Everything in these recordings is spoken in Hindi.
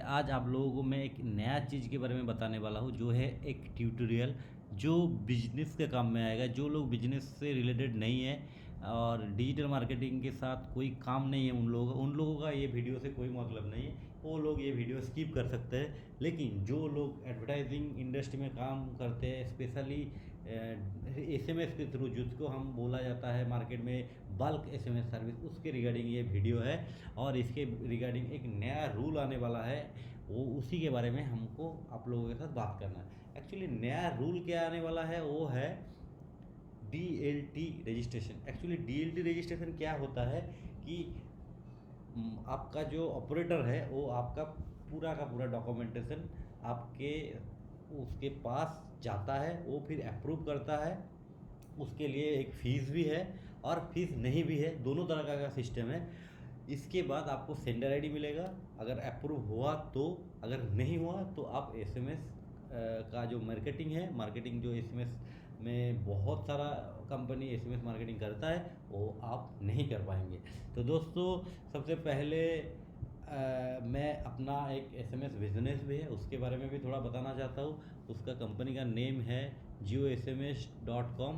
आज आप लोगों को मैं एक नया चीज़ के बारे में बताने वाला हूँ, जो है एक ट्यूटोरियल जो बिजनेस के काम में आएगा। जो लोग बिजनेस से रिलेटेड नहीं है और डिजिटल मार्केटिंग के साथ कोई काम नहीं है उन लोगों का ये वीडियो से कोई मतलब नहीं है, वो लोग ये वीडियो स्किप कर सकते हैं। लेकिन जो लोग एडवर्टाइजिंग इंडस्ट्री में काम करते हैं, स्पेशली एसएमएस के थ्रू, जिसको हम बोला जाता है मार्केट में बल्क एसएमएस सर्विस, उसके रिगार्डिंग ये वीडियो है। और इसके रिगार्डिंग एक नया रूल आने वाला है, वो उसी के बारे में हमको आप लोगों के साथ बात करना है। एक्चुअली नया रूल क्या आने वाला है, वो है DLT registration. Actually DLT registration क्या होता है कि आपका जो ऑपरेटर है वो आपका पूरा का पूरा डॉक्यूमेंटेशन आपके उसके पास जाता है, वो फिर अप्रूव करता है। उसके लिए एक फ़ीस भी है और फीस नहीं भी है, दोनों तरह का सिस्टम है। इसके बाद आपको सेंडर आईडी मिलेगा, अगर अप्रूव हुआ तो, अगर नहीं हुआ तो आप एसएमएस का जो मार्केटिंग जो एसएमएस में बहुत सारा कंपनी एसएमएस मार्केटिंग करता है, वो आप नहीं कर पाएंगे। तो दोस्तों, सबसे पहले मैं अपना एक एसएमएस बिजनेस भी है, उसके बारे में भी थोड़ा बताना चाहता हूँ। उसका कंपनी का नेम है JioSMS.com।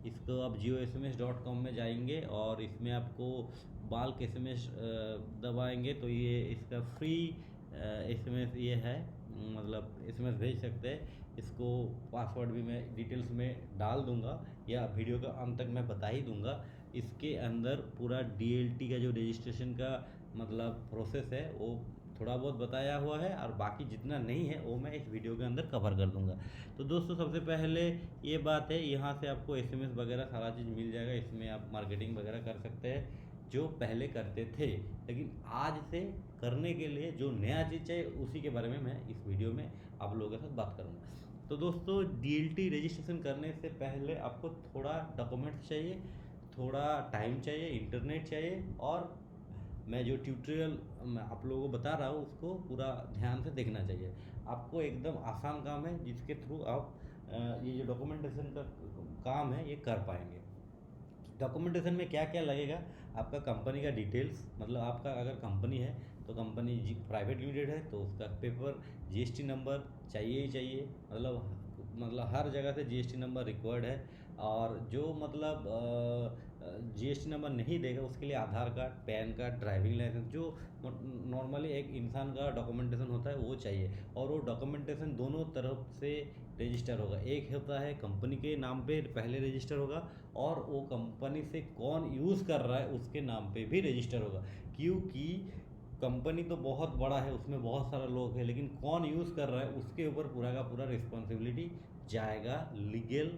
इसको आप JioSMS.com में जाएंगे और इसमें आपको बाल्क एसएमएस दबाएंगे तो ये इसका फ्री एसएमएस ये है, मतलब एसएमएस भेज सकते हैं। इसको पासवर्ड भी मैं डिटेल्स में डाल दूंगा या वीडियो का अंत तक मैं बता ही दूंगा। इसके अंदर पूरा DLT का जो रजिस्ट्रेशन का मतलब प्रोसेस है वो थोड़ा बहुत बताया हुआ है, और बाकी जितना नहीं है वो मैं इस वीडियो के अंदर कवर कर दूंगा। तो दोस्तों, सबसे पहले ये बात है, यहाँ से आपको एसएमएस वगैरह सारा चीज़ मिल जाएगा। इसमें आप मार्केटिंग वगैरह कर सकते हैं जो पहले करते थे, लेकिन आज से करने के लिए जो नया चीज़ चाहिए उसी के बारे में मैं इस वीडियो में आप लोगों के साथ बात करूँगा। तो दोस्तों, DLT रजिस्ट्रेशन करने से पहले आपको थोड़ा डॉक्यूमेंट्स चाहिए, थोड़ा टाइम चाहिए, इंटरनेट चाहिए, और मैं जो ट्यूटोरियल मैं आप लोगों को बता रहा हूँ उसको पूरा ध्यान से देखना चाहिए। आपको एकदम आसान काम है, जिसके थ्रू आप ये जो डॉक्यूमेंटेशन का काम है ये कर पाएंगे। डॉक्यूमेंटेशन में क्या क्या लगेगा, आपका कंपनी का डिटेल्स, मतलब आपका अगर कंपनी है तो कंपनी प्राइवेट लिमिटेड है तो उसका पेपर, GST नंबर चाहिए ही चाहिए, मतलब हर जगह से GST नंबर रिक्वायर्ड है। और जो मतलब GST नंबर नहीं देगा उसके लिए Aadhaar card, PAN card, driving licence, जो नॉर्मली एक इंसान का डॉक्यूमेंटेशन होता है वो चाहिए। और वो डॉक्यूमेंटेशन दोनों तरफ से रजिस्टर होगा। एक होता है कंपनी के नाम पे पहले रजिस्टर होगा, और वो कंपनी से कौन यूज़ कर रहा है उसके नाम पे भी रजिस्टर होगा। क्योंकि कंपनी तो बहुत बड़ा है, उसमें बहुत सारा लोग हैं, लेकिन कौन यूज़ कर रहा है उसके ऊपर पूरा का पूरा रिस्पॉन्सिबिलिटी जाएगा। लीगल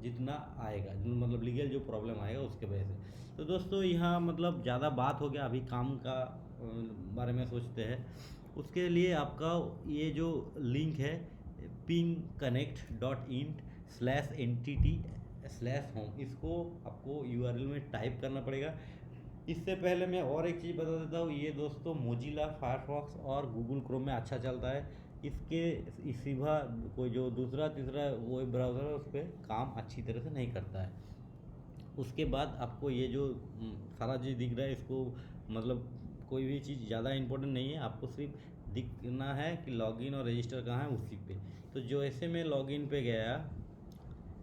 जितना आएगा, मतलब लीगल जो प्रॉब्लम आएगा उसके वजह से। तो दोस्तों, यहाँ मतलब ज़्यादा बात हो गया, अभी काम का बारे में सोचते हैं। उसके लिए आपका ये जो लिंक है pingconnect.int/entity/home, इसको आपको URL में टाइप करना पड़ेगा। इससे पहले मैं और एक चीज़ बता देता हूँ, ये दोस्तों मोजिला फायरफॉक्स और गूगल क्रोम में अच्छा चलता है। इसके सिवा कोई जो दूसरा तीसरा वेब ब्राउज़र है उस पर काम अच्छी तरह से नहीं करता है। उसके बाद आपको ये जो सारा चीज़ दिख रहा है, इसको मतलब कोई भी चीज़ ज़्यादा इंपॉर्टेंट नहीं है, आपको सिर्फ दिखना है कि लॉगिन और रजिस्टर कहाँ है उसी पे। तो जो ऐसे में लॉगिन पे गया,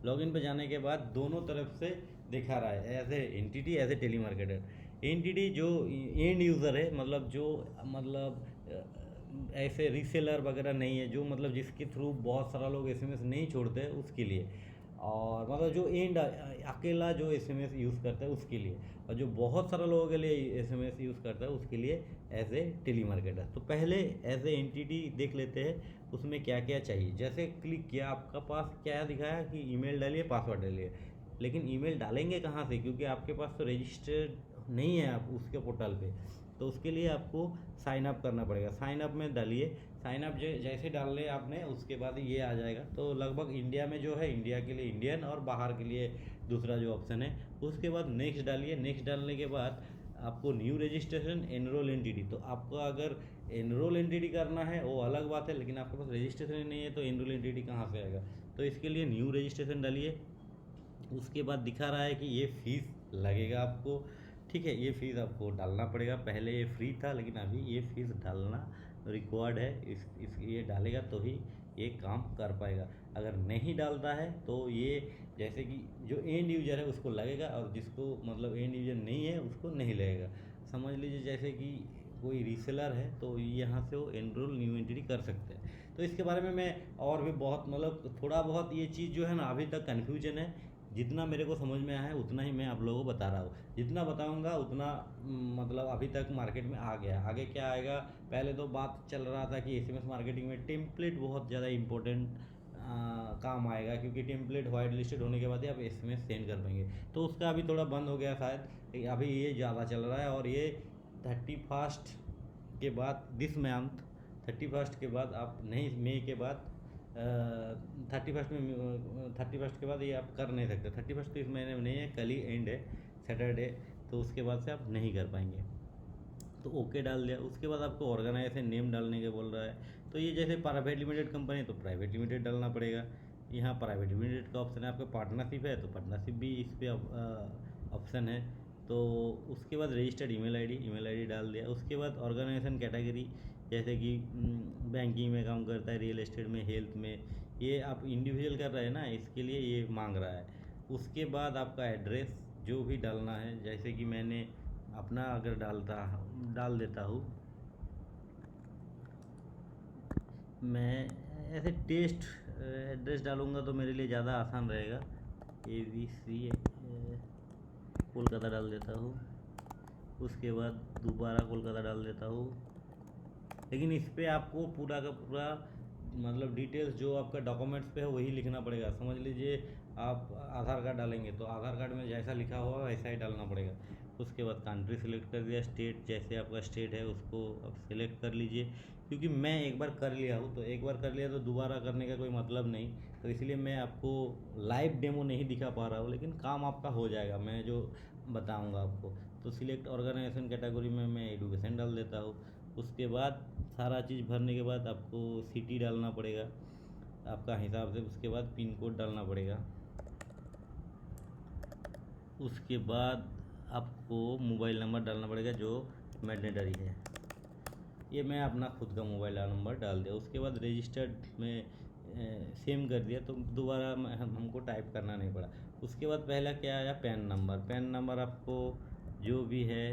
लॉगिन पे जाने के बाद दोनों तरफ से दिखा रहा है as a entity, as a telemarketer. Entity जो एंड यूज़र है, मतलब जो ऐसे रीसेलर वगैरह नहीं है, जो मतलब जिसके थ्रू बहुत सारा लोग एसएमएस नहीं छोड़ते हैं उसके लिए, और मतलब जो एंड अकेला जो एसएमएस यूज़ करता है उसके लिए, और जो बहुत सारा लोगों के लिए एसएमएस यूज़ करता है उसके लिए एज ए टेलीमार्केटर। तो पहले एज ए एंटिटी देख लेते हैं उसमें क्या क्या चाहिए। जैसे क्लिक किया, आपका पास क्या दिखाया कि ईमेल डालिए, पासवर्ड डालिए, लेकिन ईमेल डालेंगे कहाँ से, क्योंकि आपके पास तो रजिस्टर्ड नहीं है आप उसके पोर्टल पे। तो उसके लिए आपको साइन अप करना पड़ेगा। साइन अप में डालिए, साइन अप जैसे डाल ले आपने उसके बाद ये आ जाएगा। तो लगभग इंडिया में जो है, इंडिया के लिए इंडियन और बाहर के लिए दूसरा जो ऑप्शन है। उसके बाद नेक्स्ट डालिए। नेक्स्ट डालने के बाद आपको न्यू रजिस्ट्रेशन एनरोल एंटिटी, तो आपको अगर एनरोल एंटिटी करना है वो अलग बात है, लेकिन आपके पास रजिस्ट्रेशन नहीं है तो एनरोल एंटिटी कहाँ से आएगा। तो इसके लिए न्यू रजिस्ट्रेशन डालिए। उसके बाद दिखा रहा है कि ये फ़ीस लगेगा आपको, ठीक है, ये फ़ीस आपको डालना पड़ेगा। पहले ये फ्री था लेकिन अभी ये फ़ीस डालना रिक्वायर्ड है, इस ये डालेगा तो ही ये काम कर पाएगा। अगर नहीं डालता है तो ये जैसे कि जो एंड यूजर है उसको लगेगा, और जिसको मतलब एंड यूजर नहीं है उसको नहीं लगेगा। समझ लीजिए जैसे कि कोई रीसेलर है तो यहाँ से वो एनरोल न्यू एंटिटी कर सकते हैं। तो इसके बारे में मैं और भी बहुत मतलब थोड़ा बहुत ये चीज़ जो है ना अभी तक कन्फ्यूजन है। जितना मेरे को समझ में आया है उतना ही मैं आप लोगों को बता रहा हूँ। जितना बताऊँगा उतना मतलब अभी तक मार्केट में आ गया। आगे क्या आएगा, पहले तो बात चल रहा था कि एसएमएस मार्केटिंग में टेम्पलेट बहुत ज़्यादा इम्पोर्टेंट काम आएगा, क्योंकि टेम्पलेट वाइट लिस्टेड होने के बाद ही आप एसएमएस सेंड कर पाएंगे। तो उसका अभी थोड़ा बंद हो गया शायद, अभी ये ज़्यादा चल रहा है। और ये 31 के बाद दिस मंथ 31 के बाद आप नहीं, मई के बाद 31 के बाद ये आप कर नहीं सकते। 31 तो इस महीने में नहीं है, कल ही एंड है सैटरडे, तो उसके बाद से आप नहीं कर पाएंगे। तो ओके डाल दिया। उसके बाद आपको ऑर्गेनाइजेशन नेम डालने के बोल रहा है। तो ये जैसे प्राइवेट लिमिटेड कंपनी है तो प्राइवेट लिमिटेड डालना पड़ेगा। यहाँ प्राइवेट लिमिटेड का ऑप्शन है। आपका पार्टनरशिप है तो पार्टनरशिप भी इस पर ऑप्शन है। तो उसके बाद रजिस्टर्ड ईमेल आईडी डाल दिया। उसके बाद ऑर्गेनाइजेशन कैटेगरी, जैसे कि बैंकिंग में काम करता है, रियल एस्टेट में, हेल्थ में, ये आप इंडिविजुअल कर रहे हैं ना, इसके लिए ये मांग रहा है। उसके बाद आपका एड्रेस जो भी डालना है, जैसे कि मैंने अपना अगर डाल देता हूँ, मैं ऐसे टेस्ट एड्रेस डालूँगा तो मेरे लिए ज़्यादा आसान रहेगा। ABC कोलकाता डाल देता हूँ। उसके बाद दोबारा कोलकाता डाल देता हूँ। लेकिन इस पर आपको पूरा का पूरा मतलब डिटेल्स जो आपका डॉक्यूमेंट्स पे है वही लिखना पड़ेगा। समझ लीजिए आप आधार कार्ड डालेंगे तो आधार कार्ड में जैसा लिखा हुआ वैसा ही डालना पड़ेगा। उसके बाद कंट्री सेलेक्ट कर दिया, स्टेट जैसे आपका स्टेट है उसको आप सेलेक्ट कर लीजिए। क्योंकि मैं एक बार कर लिया हूँ, तो एक बार कर लिया तो दोबारा करने का कोई मतलब नहीं। तो इसलिए मैं आपको लाइव डेमो नहीं दिखा पा रहा हूँ, लेकिन काम आपका हो जाएगा मैं जो बताऊँगा आपको। तो सिलेक्ट ऑर्गेनाइजेशन कैटेगरी में मैं एडुकेशन डाल देता हूँ। उसके बाद सारा चीज़ भरने के बाद आपको सिटी डालना पड़ेगा आपका हिसाब से। उसके बाद पिन कोड डालना पड़ेगा। उसके बाद आपको मोबाइल नंबर डालना पड़ेगा जो मैंडेटरी है। ये मैं अपना खुद का मोबाइल नंबर डाल दिया। उसके बाद रजिस्टर्ड में सेम कर दिया, तो दोबारा हमको टाइप करना नहीं पड़ा। उसके बाद पहला क्या आया, पैन नंबर आपको जो भी है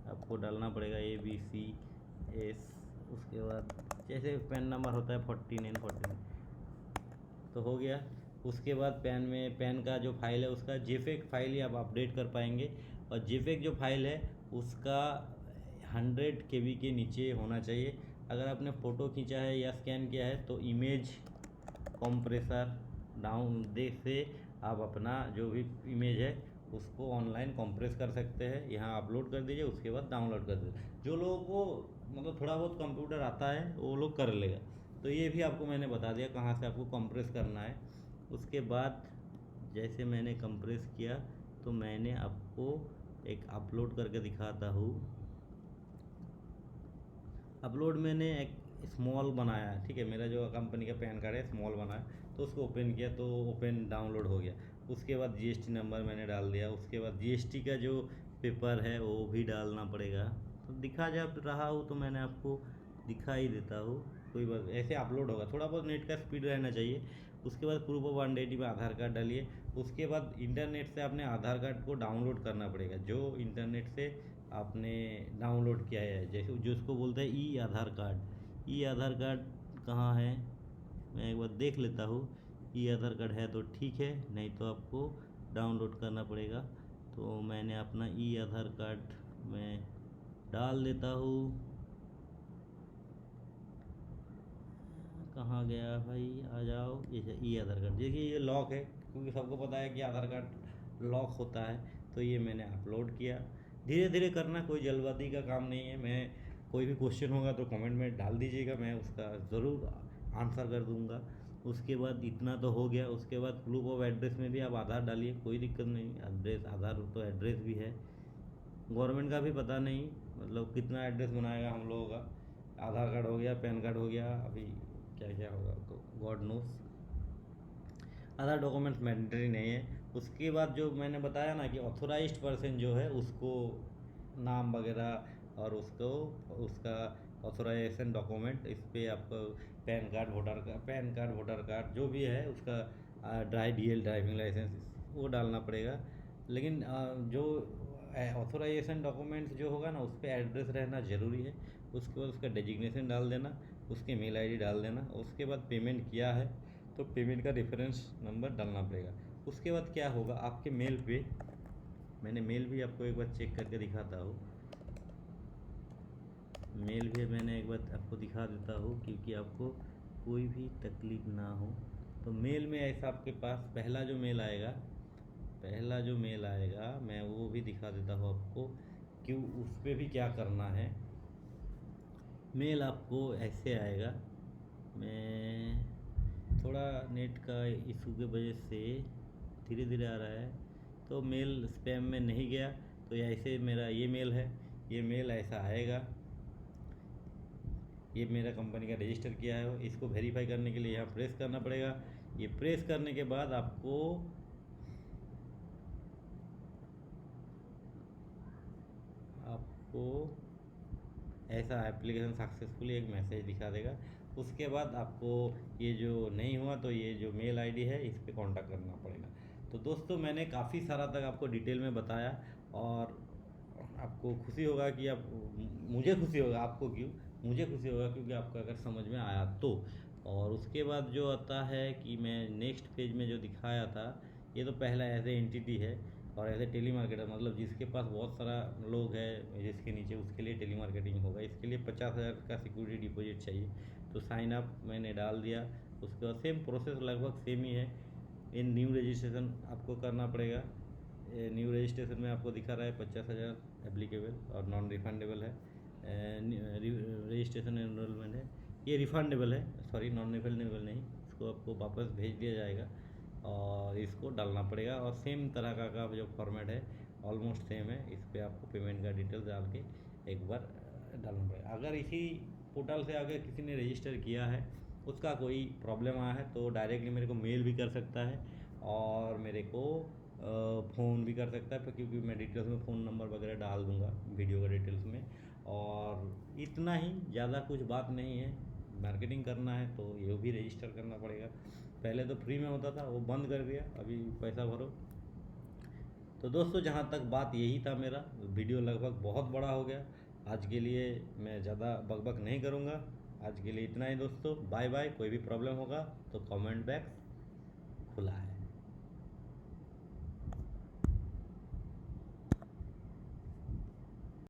आपको डालना पड़ेगा, ABCS। उसके बाद जैसे पैन नंबर होता है 49 तो हो गया। उसके बाद पैन का जो फाइल है उसका जेफेक फाइल ही आप अपडेट कर पाएंगे। और जेफेक जो फाइल है उसका 100 KB के नीचे होना चाहिए। अगर आपने फ़ोटो खींचा है या स्कैन किया है तो इमेज कंप्रेसर डाउन दे से आप अपना जो भी इमेज है उसको ऑनलाइन कंप्रेस कर सकते हैं, यहाँ अपलोड कर दीजिए। उसके बाद डाउनलोड कर दीजिए। जो लोगों को मतलब थोड़ा बहुत कंप्यूटर आता है वो लोग कर लेगा। तो ये भी आपको मैंने बता दिया कहाँ से आपको कंप्रेस करना है। उसके बाद जैसे मैंने कंप्रेस किया तो मैंने आपको एक अपलोड करके दिखाता हूँ। अपलोड मैंने एक स्मॉल बनाया है, ठीक है, मेरा जो कंपनी का पैन कार्ड है स्मॉल बनाया, तो उसको ओपन किया तो ओपन डाउनलोड हो गया। उसके बाद GST नंबर मैंने डाल दिया। उसके बाद GST का जो पेपर है वो भी डालना पड़ेगा। तो दिखा जा रहा हूँ तो मैंने आपको दिखा ही देता हूँ, कोई बात ऐसे अपलोड होगा। थोड़ा बहुत नेट का स्पीड रहना चाहिए। उसके बाद प्रूफ ऑफ आइडेंटिटी में आधार कार्ड डालिए। उसके बाद इंटरनेट से आपने आधार कार्ड को डाउनलोड करना पड़ेगा, जो इंटरनेट से आपने डाउनलोड किया है, जैसे जो उसको बोलते हैं ई आधार कार्ड कहाँ है, मैं एक बार देख लेता हूँ। ई आधार कार्ड है तो ठीक है, नहीं तो आपको डाउनलोड करना पड़ेगा। तो मैंने अपना ई आधार कार्ड में डाल देता हूँ। कहाँ गया भाई, आ जाओ। ये ई आधार कार्ड, देखिए ये लॉक है, क्योंकि सबको पता है कि आधार कार्ड लॉक होता है। तो ये मैंने अपलोड किया। धीरे धीरे करना, कोई जल्दबाजी का काम नहीं है। मैं कोई भी क्वेश्चन होगा तो कमेंट में डाल दीजिएगा, मैं उसका ज़रूर आंसर कर दूंगा। उसके बाद इतना तो हो गया। उसके बाद प्रूफ ऑफ एड्रेस में भी आप आधार डालिए, कोई दिक्कत नहीं। एड्रेस आधार तो एड्रेस भी है। गवर्नमेंट का भी पता नहीं मतलब कितना एड्रेस बनाएगा हम लोगों का। आधार कार्ड हो गया, पैन कार्ड हो गया, अभी क्या क्या होगा तो God knows. Other documents mandatory नहीं है। उसके बाद जो मैंने बताया ना कि ऑथोराइज्ड पर्सन जो है उसको नाम वगैरह और उसको उसका ऑथराइजेशन डॉक्यूमेंट, इस पे आपको पैन कार्ड वोटर कार्ड जो भी है उसका, ड्राइविंग लाइसेंस वो डालना पड़ेगा। लेकिन जो ऑथराइजेशन डॉक्यूमेंट्स जो होगा ना, उस पर एड्रेस रहना ज़रूरी है। उसके बाद उसका डेजिग्नेशन डाल देना, उसके मेल आईडी डाल देना। उसके बाद पेमेंट किया है तो पेमेंट का रेफरेंस नंबर डालना पड़ेगा। उसके बाद क्या होगा, आपके मेल पे, मैंने मेल भी आपको एक बार चेक करके दिखाता हूँ। मेल भी मैंने एक बार आपको दिखा देता हूँ, क्योंकि आपको कोई भी तकलीफ़ ना हो। तो मेल में ऐसा आपके पास पहला जो मेल आएगा मैं वो भी दिखा देता हूँ आपको, कि उस पर भी क्या करना है। मेल आपको ऐसे आएगा, मैं थोड़ा नेट का इशू की वजह से धीरे धीरे आ रहा है, तो मेल स्पैम में नहीं गया। तो ऐसे मेरा ये मेल है, ये मेल ऐसा आएगा। ये मेरा कंपनी का रजिस्टर किया है, इसको वेरीफाई करने के लिए यहाँ प्रेस करना पड़ेगा। ये प्रेस करने के बाद आपको ऐसा एप्लीकेशन सक्सेसफुली एक मैसेज दिखा देगा। उसके बाद आपको ये जो नहीं हुआ तो ये जो मेल आईडी है इस पर कांटेक्ट करना पड़ेगा। तो दोस्तों मैंने काफ़ी सारा तक आपको डिटेल में बताया, और आपको खुशी होगा कि आप, मुझे खुशी होगा, आपको क्यों, मुझे खुशी होगा क्योंकि आपको अगर समझ में आया तो। और उसके बाद जो आता है कि मैं नेक्स्ट पेज में जो दिखाया था, ये तो पहला एज ए एंटिटी है, और एज ए टेली मार्केटर मतलब जिसके पास बहुत सारा लोग है जिसके नीचे, उसके लिए टेली मार्केटिंग होगा। इसके लिए 50,000 का सिक्योरिटी डिपॉजिट चाहिए। तो साइन अप मैंने डाल दिया। उसके बाद सेम प्रोसेस लगभग सेम ही है। इन न्यू रजिस्ट्रेशन आपको करना पड़ेगा। न्यू रजिस्ट्रेशन में आपको दिखा रहा है 50,000 एप्लीकेबल और नॉन रिफंडेबल है। रजिस्ट्रेशन एनरोलमेंट है, ये रिफंडेबल है, सॉरी नॉन रिफंडेबल नहीं, इसको आपको वापस भेज दिया जाएगा और इसको डालना पड़ेगा। और सेम तरह का जो फॉर्मेट है ऑलमोस्ट सेम है। इस पर आपको पेमेंट का डिटेल्स डाल के एक बार डालना पड़ेगा। अगर इसी पोर्टल से अगर किसी ने रजिस्टर किया है, उसका कोई प्रॉब्लम आया है तो डायरेक्टली मेरे को मेल भी कर सकता है और मेरे को फ़ोन भी कर सकता है, क्योंकि मैं डिटेल्स में फ़ोन नंबर वगैरह डाल दूँगा वीडियो का डिटेल्स में। और इतना ही, ज़्यादा कुछ बात नहीं है। मार्केटिंग करना है तो ये भी रजिस्टर करना पड़ेगा। पहले तो फ्री में होता था, वो बंद कर दिया, अभी पैसा भरो। तो दोस्तों जहाँ तक बात यही था मेरा, वीडियो लगभग बहुत बड़ा हो गया। आज के लिए मैं ज़्यादा बकबक नहीं करूँगा। आज के लिए इतना ही दोस्तों, बाय बाय। कोई भी प्रॉब्लम होगा तो कमेंट बॉक्स खुला है।